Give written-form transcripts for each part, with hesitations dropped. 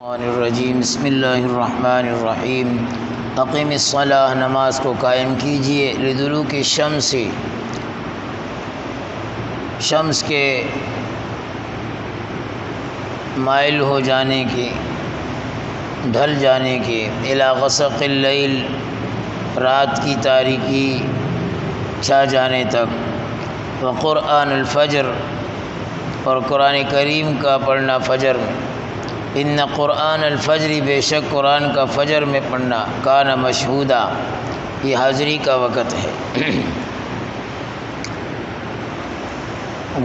الرجیم بسم اللہ الرحمن الرحیم اقیم الصلاۃ، نماز کو قائم کیجیے، لدلوک الشمس، شمس کے مائل ہو جانے کی، ڈھل جانے کی، الی غسق اللیل، رات کی تاریکی چھا جانے تک، وقرآن الفجر، اور قرآن کریم کا پڑھنا فجر میں، ان قرآن الفجر، بے شک قرآن کا فجر میں پڑھنا، کان مشہودا، یہ حاضری کا وقت ہے۔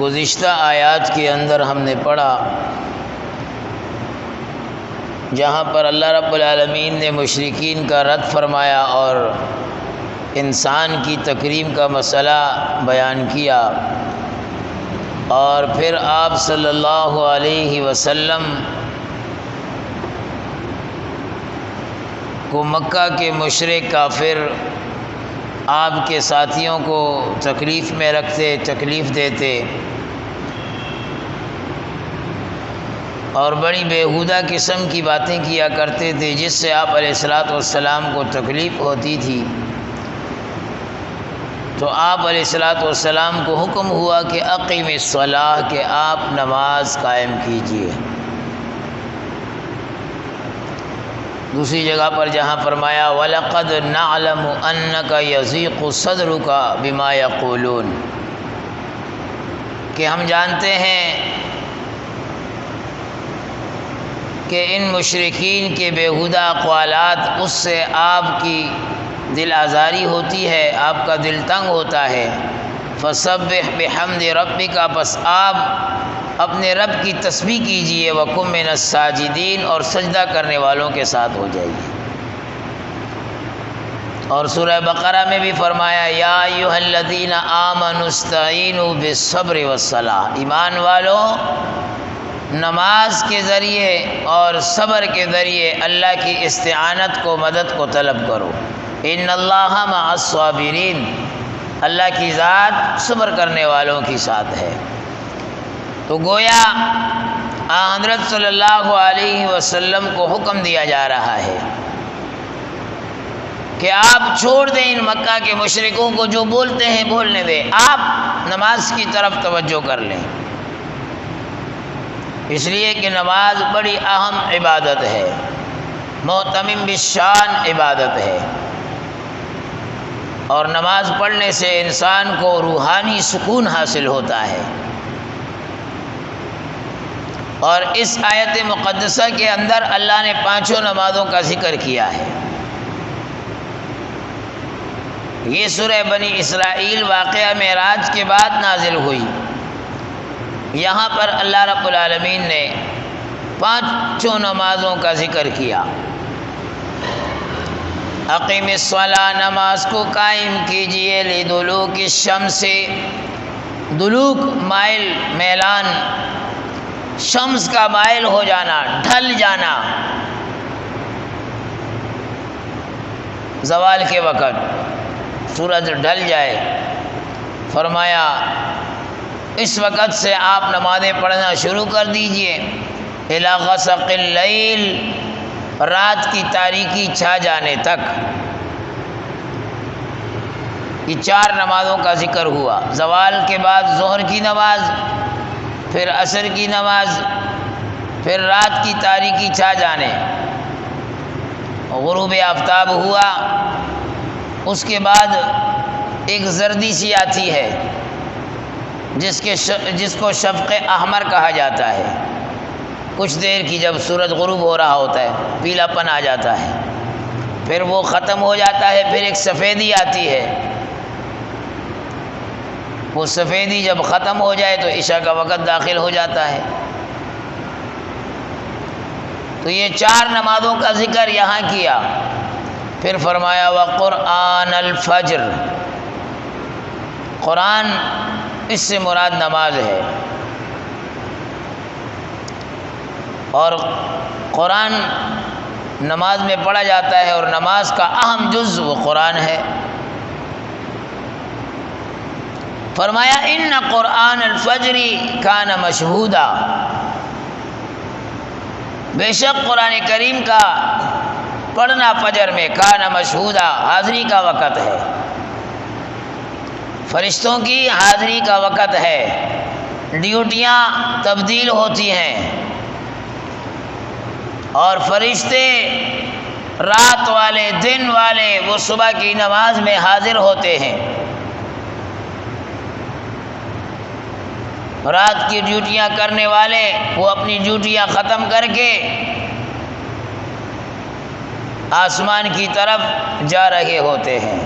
گزشتہ آیات کے اندر ہم نے پڑھا جہاں پر اللہ رب العالمین نے مشرکین کا رد فرمایا اور انسان کی تکریم کا مسئلہ بیان کیا، اور پھر آپ صلی اللہ علیہ وسلم کو مکہ کے مشرک کافر آپ کے ساتھیوں کو تکلیف میں رکھتے، تکلیف دیتے، اور بڑی بیہودہ قسم کی باتیں کیا کرتے تھے جس سے آپ علیہ الصلاۃ والسلام کو تکلیف ہوتی تھی۔ تو آپ علیہ الصلاۃ والسلام کو حکم ہوا کہ اقیم الصلاۃ، کہ آپ نماز قائم کیجیے۔ دوسری جگہ پر جہاں فرمایا وَلَقَدْ نَعْلَمُ أَنَّكَ يَضِيقُ صَدْرُكَ بِمَا يَقُولُونَ، کہ ہم جانتے ہیں کہ ان مشرکین کے بیہودہ اقوالات، اس سے آپ کی دل آزاری ہوتی ہے، آپ کا دل تنگ ہوتا ہے۔ فَسَبِّحْ بِحَمْدِ رَبِّكَ، بس آپ اپنے رب کی تسبیح کیجئے، وَقُم مِّنَ الساجدین، اور سجدہ کرنے والوں کے ساتھ ہو جائیے۔ اور سورہ بقرہ میں بھی فرمایا یا ایھا الذین آمنوا استعینوا بالصبر والصلاۃ، ایمان والو نماز کے ذریعے اور صبر کے ذریعے اللہ کی استعانت کو، مدد کو طلب کرو۔ ان اللہ مع الصابرین، اللہ کی ذات صبر کرنے والوں کی ساتھ ہے۔ تو گویا حضرت صلی اللہ علیہ وسلم کو حکم دیا جا رہا ہے کہ آپ چھوڑ دیں ان مکہ کے مشرکوں کو، جو بولتے ہیں بولنے دیں، آپ نماز کی طرف توجہ کر لیں، اس لیے کہ نماز بڑی اہم عبادت ہے، معتمم بالشان عبادت ہے، اور نماز پڑھنے سے انسان کو روحانی سکون حاصل ہوتا ہے۔ اور اس آیت مقدسہ کے اندر اللہ نے پانچوں نمازوں کا ذکر کیا ہے۔ یہ سورہ بنی اسرائیل واقعہ معراج کے بعد نازل ہوئی۔ یہاں پر اللہ رب العالمین نے پانچوں نمازوں کا ذکر کیا۔ اقیم الصلاۃ، نماز کو قائم کیجئے، لدلوک الشمس، دلوک مائل، میلان، شمس کا مائل ہو جانا، ڈھل جانا، زوال کے وقت سورج ڈھل جائے، فرمایا اس وقت سے آپ نمازیں پڑھنا شروع کر دیجئے، الی غسق اللیل، رات کی تاریکی چھا جانے تک۔ یہ چار نمازوں کا ذکر ہوا، زوال کے بعد ظہر کی نماز، پھر عصر کی نماز، پھر رات کی تاریکی چھا جانے، غروب آفتاب ہوا، اس کے بعد ایک زردی سی آتی ہے جس کو شفق احمر کہا جاتا ہے، کچھ دیر کی جب سورج غروب ہو رہا ہوتا ہے پیلا پن آ جاتا ہے، پھر وہ ختم ہو جاتا ہے، پھر ایک سفیدی آتی ہے، وہ سفیدی جب ختم ہو جائے تو عشاء کا وقت داخل ہو جاتا ہے۔ تو یہ چار نمازوں کا ذکر یہاں کیا، پھر فرمایا وقرآن الفجر، قرآن اس سے مراد نماز ہے، اور قرآن نماز میں پڑھا جاتا ہے، اور نماز کا اہم جز وہ قرآن ہے۔ فرمایا ان قرآن الفجر کان مشہودا، بے شک قرآن کریم کا پڑھنا فجر میں کان مشہودا حاضری کا وقت ہے، فرشتوں کی حاضری کا وقت ہے، ڈیوٹیاں تبدیل ہوتی ہیں اور فرشتے رات والے دن والے وہ صبح کی نماز میں حاضر ہوتے ہیں۔ رات کی ڈیوٹیاں کرنے والے وہ اپنی ڈیوٹیاں ختم کر کے آسمان کی طرف جا رہے ہوتے ہیں،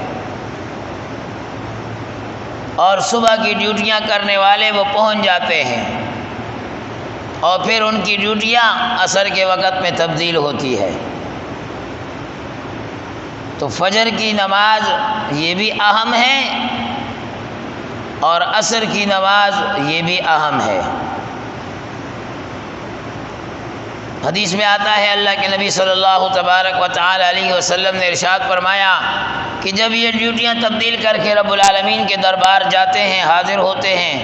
اور صبح کی ڈیوٹیاں کرنے والے وہ پہنچ جاتے ہیں، اور پھر ان کی ڈیوٹیاں عصر کے وقت میں تبدیل ہوتی ہے۔ تو فجر کی نماز یہ بھی اہم ہے اور عصر کی نماز یہ بھی اہم ہے۔ حدیث میں آتا ہے اللہ کے نبی صلی اللہ تبارک و تعالی علیہ وسلم نے ارشاد فرمایا کہ جب یہ ڈیوٹیاں تبدیل کر کے رب العالمین کے دربار جاتے ہیں، حاضر ہوتے ہیں،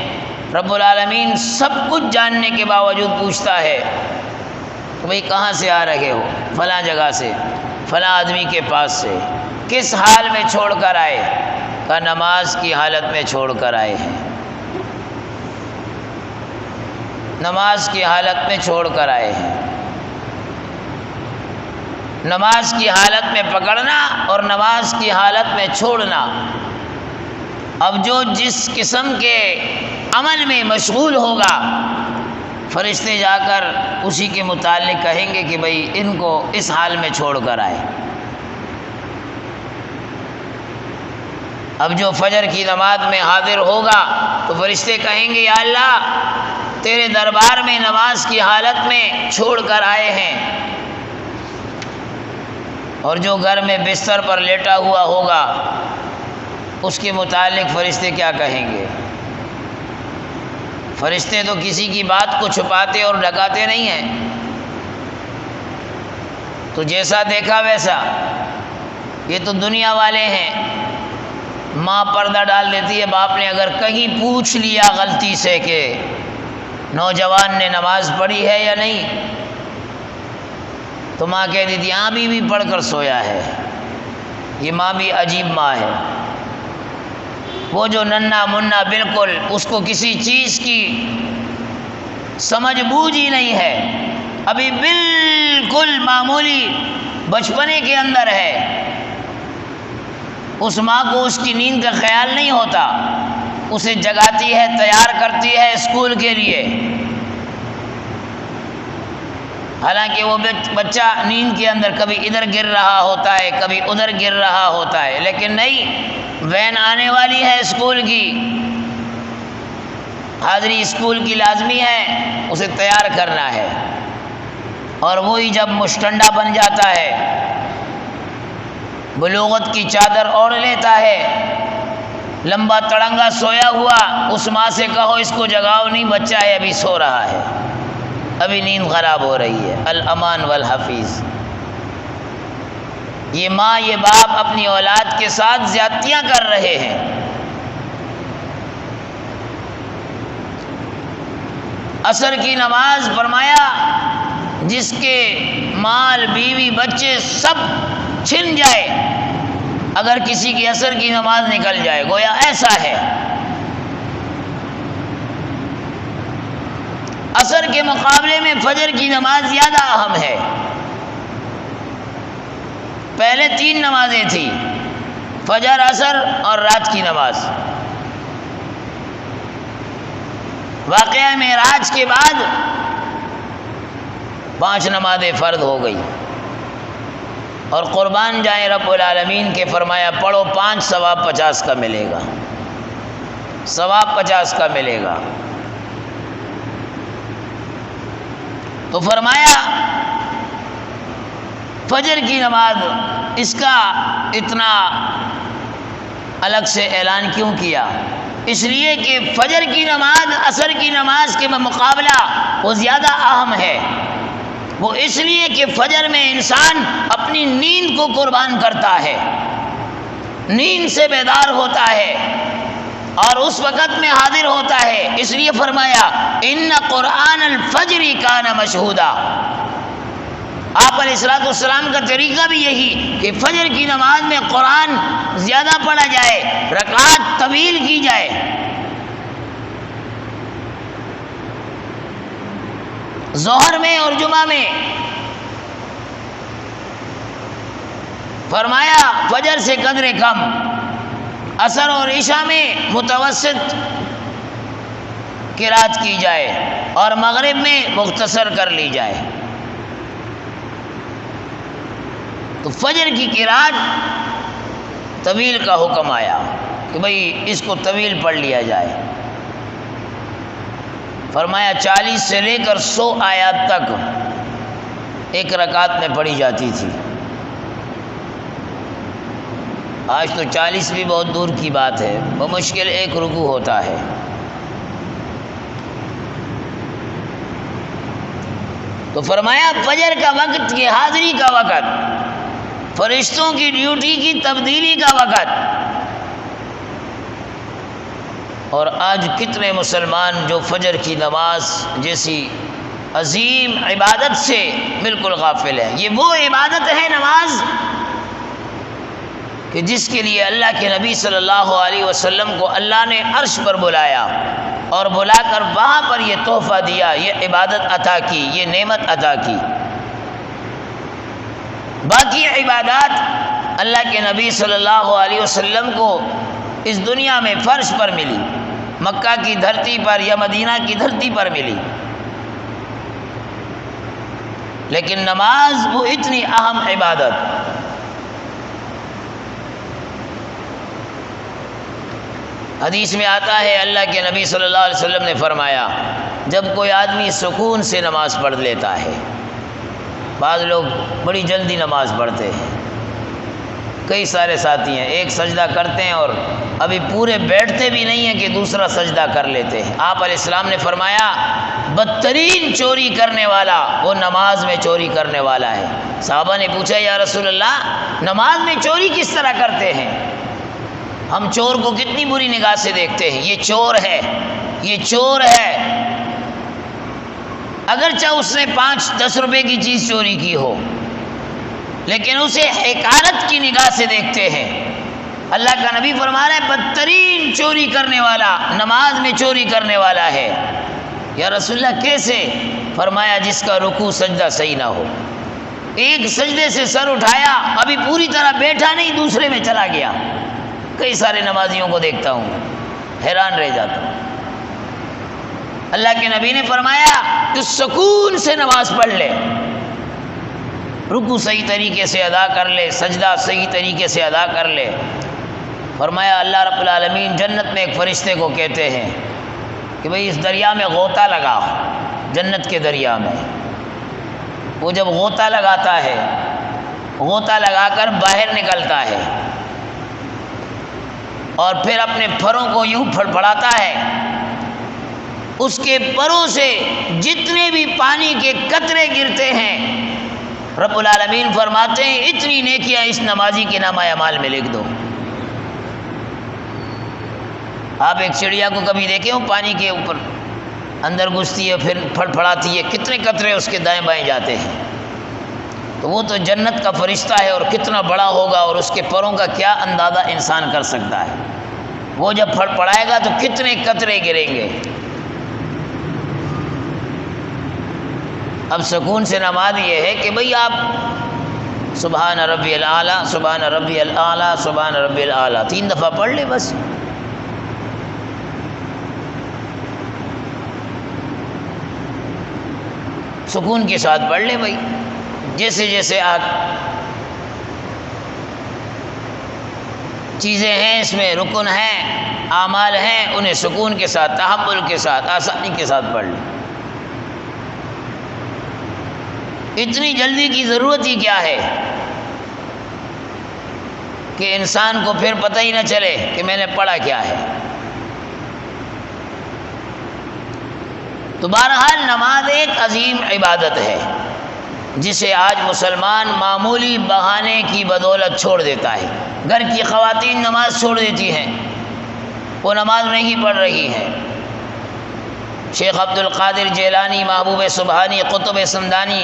رب العالمین سب کچھ جاننے کے باوجود پوچھتا ہے کہ بھئی کہاں سے آ رہے ہو؟ فلاں جگہ سے، فلاں آدمی کے پاس سے۔ کس حال میں چھوڑ کر آئے؟ کہ نماز کی حالت میں چھوڑ کر آئے ہیں، نماز کی حالت میں چھوڑ کر آئے ہیں۔ نماز کی حالت میں پکڑنا اور نماز کی حالت میں چھوڑنا، اب جو جس قسم کے عمل میں مشغول ہوگا فرشتے جا کر اسی کے متعلق کہیں گے کہ بھئی ان کو اس حال میں چھوڑ کر آئے۔ اب جو فجر کی نماز میں حاضر ہوگا تو فرشتے کہیں گے یا اللہ تیرے دربار میں نماز کی حالت میں چھوڑ کر آئے ہیں، اور جو گھر میں بستر پر لیٹا ہوا ہوگا اس کے متعلق فرشتے کیا کہیں گے؟ فرشتے تو کسی کی بات کو چھپاتے اور ڈھکاتے نہیں ہیں، تو جیسا دیکھا ویسا۔ یہ تو دنیا والے ہیں، ماں پردہ ڈال دیتی ہے، باپ نے اگر کہیں پوچھ لیا غلطی سے کہ نوجوان نے نماز پڑھی ہے یا نہیں، تو ماں کہہ دیتی ہاں بھی پڑھ کر سویا ہے۔ یہ ماں بھی عجیب ماں ہے، وہ جو ننھا منا بالکل اس کو کسی چیز کی سمجھ بوجھ ہی نہیں ہے، ابھی بالکل معمولی بچپنے کے اندر ہے، اس ماں کو اس کی نیند کا خیال نہیں ہوتا، اسے جگاتی ہے، تیار کرتی ہے اسکول کے لیے، حالانکہ وہ بچہ نیند کے اندر کبھی ادھر گر رہا ہوتا ہے، کبھی ادھر گر رہا ہوتا ہے، لیکن نہیں، وین آنے والی ہے اسکول کی، حاضری اسکول کی لازمی ہے، اسے تیار کرنا ہے، اور وہی جب مشٹنڈا بن جاتا ہے، بلوغت کی چادر اوڑھ لیتا ہے، لمبا تڑنگا سویا ہوا، اس ماں سے کہو اس کو جگاؤ، نہیں بچہ ہے ابھی سو رہا ہے، ابھی نیند خراب ہو رہی ہے۔ الامان والحفیظ، یہ ماں یہ باپ اپنی اولاد کے ساتھ زیادتیاں کر رہے ہیں۔ عصر کی نماز فرمایا جس کے مال بیوی بچے سب چھن جائے اگر کسی کی عصر کی نماز نکل جائے، گویا ایسا ہے۔ عصر کے مقابلے میں فجر کی نماز زیادہ اہم ہے۔ پہلے 3 نمازیں تھیں، فجر، عصر اور رات کی نماز۔ واقعہ معراج کے بعد 5 نمازیں فرض ہو گئی، اور قربان جائیں رب العالمین کے، فرمایا پڑھو 5 ثواب 50 کا ملے گا، ثواب 50 کا ملے گا۔ تو فرمایا فجر کی نماز اس کا اتنا الگ سے اعلان کیوں کیا؟ اس لیے کہ فجر کی نماز عصر کی نماز کے مقابلہ وہ زیادہ اہم ہے۔ وہ اس لیے کہ فجر میں انسان اپنی نیند کو قربان کرتا ہے، نیند سے بیدار ہوتا ہے اور اس وقت میں حاضر ہوتا ہے، اس لیے فرمایا ان قرآن الفجر کان مشہودا، آپ علیہ الصلوۃ والسلام کا طریقہ بھی یہی کہ فجر کی نماز میں قرآن زیادہ پڑھا جائے، رکعات طویل کی جائے۔ ظہر میں اور جمعہ میں فرمایا فجر سے قدر کم، عصر اور عشاء میں متوسط قرات کی جائے اور مغرب میں مختصر کر لی جائے۔ تو فجر کی قرات طویل کا حکم آیا کہ بھئی اس کو طویل پڑھ لیا جائے۔ فرمایا 40 سے لے کر 100 آیات تک ایک رکعت میں پڑھی جاتی تھی۔ آج تو 40 بھی بہت دور کی بات ہے، بمشکل ایک رکوع ہوتا ہے۔ تو فرمایا فجر کا وقت کی حاضری کا وقت، فرشتوں کی ڈیوٹی کی تبدیلی کا وقت۔ اور آج کتنے مسلمان جو فجر کی نماز جیسی عظیم عبادت سے بالکل غافل ہیں۔ یہ وہ عبادت ہے نماز کہ جس کے لیے اللہ کے نبی صلی اللہ علیہ وسلم کو اللہ نے عرش پر بلایا اور بلا کر وہاں پر یہ تحفہ دیا، یہ عبادت عطا کی، یہ نعمت عطا کی۔ باقی عبادات اللہ کے نبی صلی اللہ علیہ وسلم کو اس دنیا میں فرش پر ملی، مکہ کی دھرتی پر یا مدینہ کی دھرتی پر ملی، لیکن نماز وہ اتنی اہم عبادت۔ حدیث میں آتا ہے اللہ کے نبی صلی اللہ علیہ وسلم نے فرمایا جب کوئی آدمی سکون سے نماز پڑھ لیتا ہے، بعض لوگ بڑی جلدی نماز پڑھتے ہیں، کئی سارے ساتھی ہیں ایک سجدہ کرتے ہیں اور ابھی پورے بیٹھتے بھی نہیں ہیں کہ دوسرا سجدہ کر لیتے ہیں۔ آپ علیہ السلام نے فرمایا بدترین چوری کرنے والا وہ نماز میں چوری کرنے والا ہے۔ صحابہ نے پوچھا یا رسول اللہ نماز میں چوری کس طرح کرتے ہیں؟ ہم چور کو کتنی بری نگاہ سے دیکھتے ہیں، یہ چور ہے، یہ چور ہے، اگرچہ اس نے 5-10 روپے کی چیز چوری کی ہو، لیکن اسے حقارت کی نگاہ سے دیکھتے ہیں۔ اللہ کا نبی فرما رہا ہے بدترین چوری کرنے والا نماز میں چوری کرنے والا ہے۔ یا رسول اللہ کیسے؟ فرمایا جس کا رکوع سجدہ صحیح نہ ہو، ایک سجدے سے سر اٹھایا ابھی پوری طرح بیٹھا نہیں، دوسرے میں چلا گیا۔ کئی سارے نمازیوں کو دیکھتا ہوں، حیران رہ جاتا ہوں۔ اللہ کے نبی نے فرمایا کہ سکون سے نماز پڑھ لے، رکوع صحیح طریقے سے ادا کر لے، سجدہ صحیح طریقے سے ادا کر لے۔ فرمایا اللہ رب العالمین جنت میں ایک فرشتے کو کہتے ہیں کہ بھئی اس دریا میں غوطہ لگا، جنت کے دریا میں۔ وہ جب غوطہ لگاتا ہے، غوطہ لگا کر باہر نکلتا ہے اور پھر اپنے پھروں کو یوں پھڑپڑاتا ہے، اس کے پروں سے جتنے بھی پانی کے قطرے گرتے ہیں رب العالمین فرماتے ہیں اتنی نیکیاں اس نمازی کے نامہ اعمال میں لکھ دو۔ آپ ایک چڑیا کو کبھی دیکھے ہو پانی کے اوپر اندر گھستی ہے پھر پھڑپڑاتی ہے، کتنے قطرے اس کے دائیں بائیں جاتے ہیں؟ تو وہ تو جنت کا فرشتہ ہے اور کتنا بڑا ہوگا اور اس کے پروں کا کیا اندازہ انسان کر سکتا ہے۔ وہ جب پھڑپڑائے گا تو کتنے قطرے گریں گے۔ اب سکون سے نماز یہ ہے کہ بھئی آپ سبحان ربی الاعلیٰ سبحان ربی الاعلیٰ سبحان ربی الاعلیٰ 3 دفعہ پڑھ لے بس۔ سکون کے ساتھ پڑھ لے بھائی، جیسے جیسے آپ چیزیں ہیں اس میں رکن ہیں، اعمال ہیں، انہیں سکون کے ساتھ، تحمل کے ساتھ، آسانی کے ساتھ پڑھ لیں۔ اتنی جلدی کی ضرورت ہی کیا ہے کہ انسان کو پھر پتہ ہی نہ چلے کہ میں نے پڑھا کیا ہے۔ تو بہرحال نماز ایک عظیم عبادت ہے جسے آج مسلمان معمولی بہانے کی بدولت چھوڑ دیتا ہے۔ گھر کی خواتین نماز چھوڑ دیتی ہیں، وہ نماز نہیں پڑھ رہی ہیں، شیخ عبد القادر جیلانی محبوب سبحانی قطب سمدانی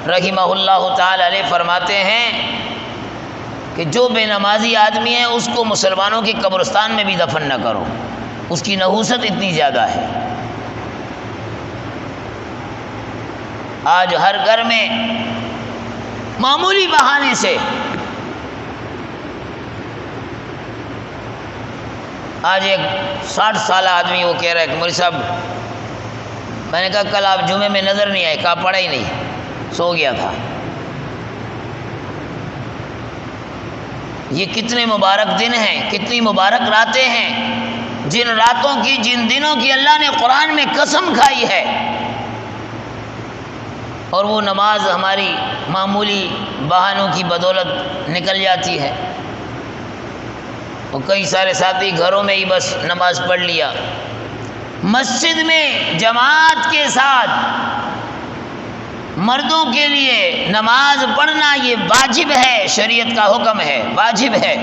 رحمہ اللہ تعالی علیہ فرماتے ہیں کہ جو بے نمازی آدمی ہے اس کو مسلمانوں کے قبرستان میں بھی دفن نہ کرو، اس کی نحوست اتنی زیادہ ہے۔ آج ہر گھر میں معمولی بہانے سے آج ایک 60 سالہ آدمی وہ کہہ رہا ہے کہ مولوی صاحب، میں نے کہا کل آپ جمعے میں نظر نہیں آئے، کہا پڑھا ہی نہیں، سو گیا تھا۔ یہ کتنے مبارک دن ہیں، کتنی مبارک راتیں ہیں، جن راتوں کی، جن دنوں کی اللہ نے قرآن میں قسم کھائی ہے، اور وہ نماز ہماری معمولی بہانوں کی بدولت نکل جاتی ہے۔ اور کئی سارے ساتھی گھروں میں ہی بس نماز پڑھ لیا۔ مسجد میں جماعت کے ساتھ مردوں کے لیے نماز پڑھنا یہ واجب ہے، شریعت کا حکم ہے، واجب ہے۔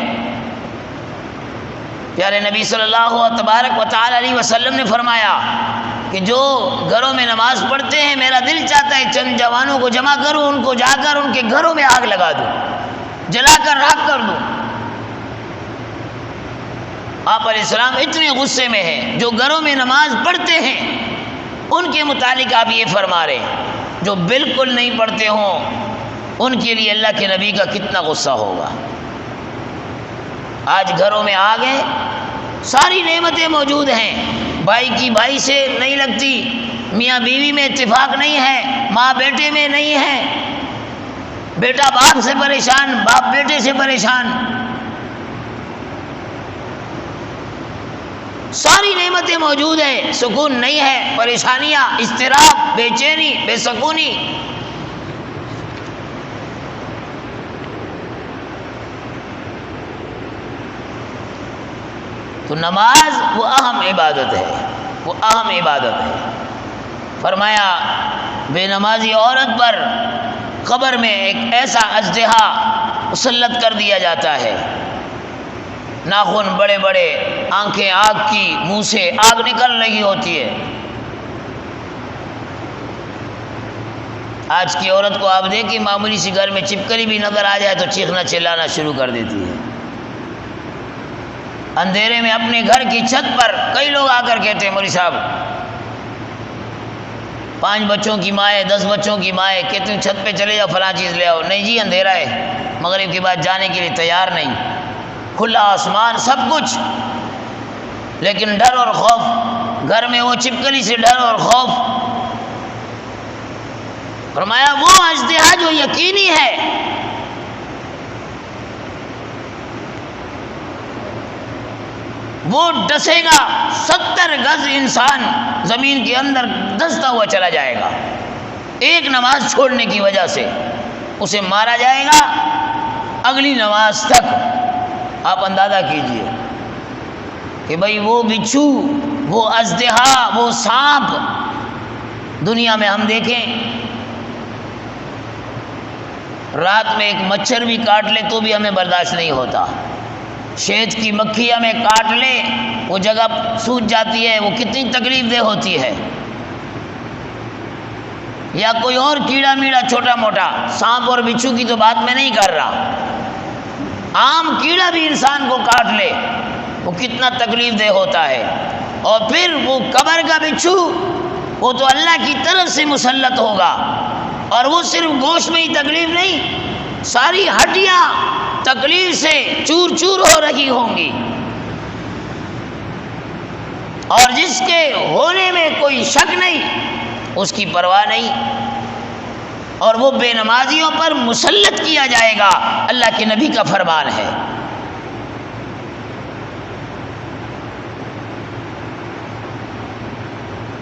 پیارے نبی صلی اللہ تبارک و تعالی علیہ وسلم نے فرمایا کہ جو گھروں میں نماز پڑھتے ہیں میرا دل چاہتا ہے چند جوانوں کو جمع کروں، ان کو جا کر ان کے گھروں میں آگ لگا دوں، جلا کر راکھ کر دوں۔ آپ علیہ السلام اتنے غصے میں ہیں، جو گھروں میں نماز پڑھتے ہیں ان کے متعلق آپ یہ فرما رہے ہیں، جو بالکل نہیں پڑھتے ہوں ان کے لیے اللہ کے نبی کا کتنا غصہ ہوگا۔ آج گھروں میں آگ ہے، ساری نعمتیں موجود ہیں، بھائی کی بھائی سے نہیں لگتی، میاں بیوی میں اتفاق نہیں ہے، ماں بیٹے میں نہیں ہے، بیٹا باپ سے پریشان، باپ بیٹے سے پریشان، ساری نعمتیں موجود ہیں، سکون نہیں ہے، پریشانیاں، اضطراب، بے چینی، بے سکونی۔ تو نماز وہ اہم عبادت ہے، وہ اہم عبادت ہے۔ فرمایا بے نمازی عورت پر قبر میں ایک ایسا اژدہا مسلط کر دیا جاتا ہے، ناخن بڑے بڑے، آنکھیں آگ کی، منہ سے آگ نکل رہی ہوتی ہے۔ آج کی عورت کو آپ دیکھیں، معمولی سی گھر میں چپکلی بھی نظر آ جائے تو چیخنا چلانا شروع کر دیتی ہے۔ اندھیرے میں اپنے گھر کی چھت پر کئی لوگ آ کر کہتے ہیں مولوی صاحب 5 بچوں کی ماں ہے، 10 بچوں کی ماں ہے، کہتے ہیں چھت پہ چلے جاؤ فلاں چیز لے آؤ۔ نہیں جی اندھیرا ہے، مغرب کے بعد جانے کے لیے تیار نہیں، کھلا آسمان سب کچھ، لیکن ڈر اور خوف، گھر میں وہ چپکلی سے ڈر اور خوف۔ فرمایا وہ اژدہا جو یقینی ہے، وہ ڈسے گا، 70 گز انسان زمین کے اندر دھستا ہوا چلا جائے گا، ایک نماز چھوڑنے کی وجہ سے اسے مارا جائے گا اگلی نماز تک۔ آپ اندازہ کیجئے کہ بھئی وہ بچھو، وہ اژدہا، وہ سانپ دنیا میں ہم دیکھیں، رات میں ایک مچھر بھی کاٹ لے تو بھی ہمیں برداشت نہیں ہوتا، شہد کی مکھی ہمیں کاٹ لے وہ جگہ سوج جاتی ہے، وہ کتنی تکلیف دہ ہوتی ہے، یا کوئی اور کیڑا میڑا چھوٹا موٹا، سانپ اور بچھو کی تو بات میں نہیں کر رہا، عام کیڑا بھی انسان کو کاٹ لے وہ کتنا تکلیف دہ ہوتا ہے۔ اور پھر وہ قبر کا بچھو، وہ تو اللہ کی طرف سے مسلط ہوگا، اور وہ صرف گوشت میں ہی تکلیف نہیں، ساری ہڈیاں تکلیف سے چور چور ہو رہی ہوں گی، اور جس کے ہونے میں کوئی شک نہیں اس کی پرواہ نہیں، اور وہ بے نمازیوں پر مسلط کیا جائے گا، اللہ کے نبی کا فرمان ہے۔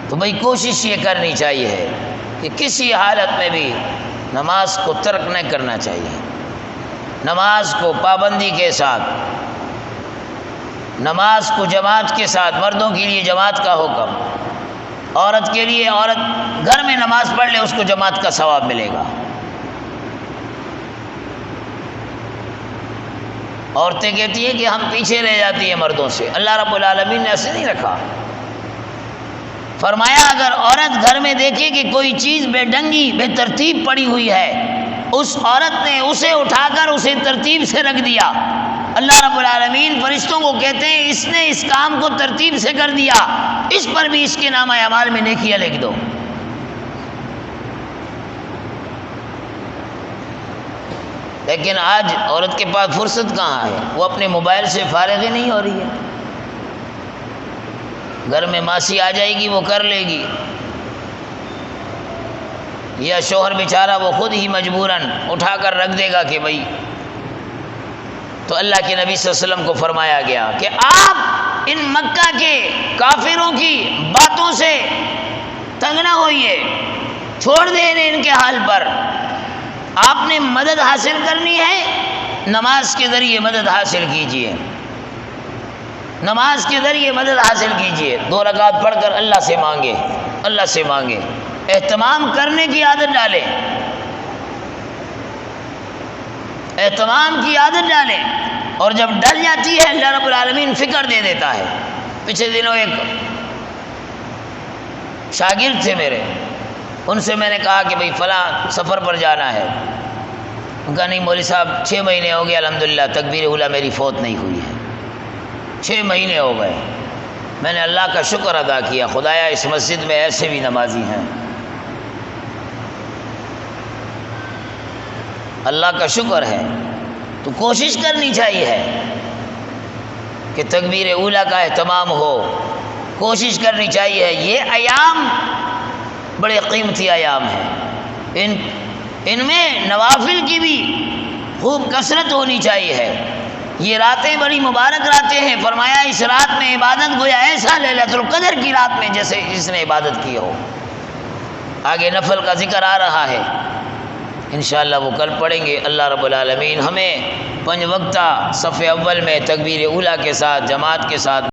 تو بھئی کوشش یہ کرنی چاہیے کہ کسی حالت میں بھی نماز کو ترک نہیں کرنا چاہیے، نماز کو پابندی کے ساتھ، نماز کو جماعت کے ساتھ، مردوں کے لیے جماعت کا حکم، عورت کے لیے عورت گھر میں نماز پڑھ لے اس کو جماعت کا ثواب ملے گا۔ عورتیں کہتی ہیں کہ ہم پیچھے رہ جاتی ہیں مردوں سے، اللہ رب العالمین نے ایسے نہیں رکھا، فرمایا اگر عورت گھر میں دیکھے کہ کوئی چیز بے ڈنگی بے ترتیب پڑی ہوئی ہے، اس عورت نے اسے اٹھا کر اسے ترتیب سے رکھ دیا، اللہ رب العالمین فرشتوں کو کہتے ہیں اس نے اس کام کو ترتیب سے کر دیا، اس پر بھی اس کے نامہ اعمال میں نیکیاں لکھ دو۔ لیکن آج عورت کے پاس فرصت کہاں ہے، وہ اپنے موبائل سے فارغ ہی نہیں ہو رہی ہے۔ گھر میں ماسی آ جائے گی وہ کر لے گی، یا شوہر بیچارہ وہ خود ہی مجبوراً اٹھا کر رکھ دے گا کہ بھائی۔ تو اللہ کے نبی صلی اللہ علیہ وسلم کو فرمایا گیا کہ آپ ان مکہ کے کافروں کی باتوں سے تنگ نہ ہوئیے، چھوڑ دیں ان کے حال پر۔ آپ نے مدد حاصل کرنی ہے، نماز کے ذریعے مدد حاصل کیجیے، نماز کے ذریعے مدد حاصل کیجیے، 2 رکعت پڑھ کر اللہ سے مانگے، اللہ سے مانگے، اہتمام کرنے کی عادت ڈالیں، اہتمام کی عادت ڈالیں، اور جب ڈل جاتی ہے اللہ رب العالمین فکر دے دیتا ہے۔ پچھلے دنوں ایک شاگرد تھے میرے، ان سے میں نے کہا کہ بھئی فلاں سفر پر جانا ہے، ان کا نہیں مولوی صاحب 6 مہینے ہو گئے الحمدللہ تکبیر اولیٰ میری فوت نہیں ہوئی ہے، 6 مہینے ہو گئے۔ میں نے اللہ کا شکر ادا کیا، خدایا اس مسجد میں ایسے بھی نمازی ہیں، اللہ کا شکر ہے۔ تو کوشش کرنی چاہیے کہ تکبیر اولیٰ کا اہتمام ہو، کوشش کرنی چاہیے۔ یہ ایام بڑے قیمتی ایام ہیں، ان میں نوافل کی بھی خوب کثرت ہونی چاہیے۔ یہ راتیں بڑی مبارک راتیں ہیں، فرمایا اس رات میں عبادت گویا ایسا لیلۃ القدر کی رات میں جیسے جس نے عبادت کی ہو۔ آگے نفل کا ذکر آ رہا ہے، انشاءاللہ وہ کل پڑھیں گے۔ اللہ رب العالمین ہمیں 5 وقتہ صف اول میں تکبیر اولیٰ کے ساتھ جماعت کے ساتھ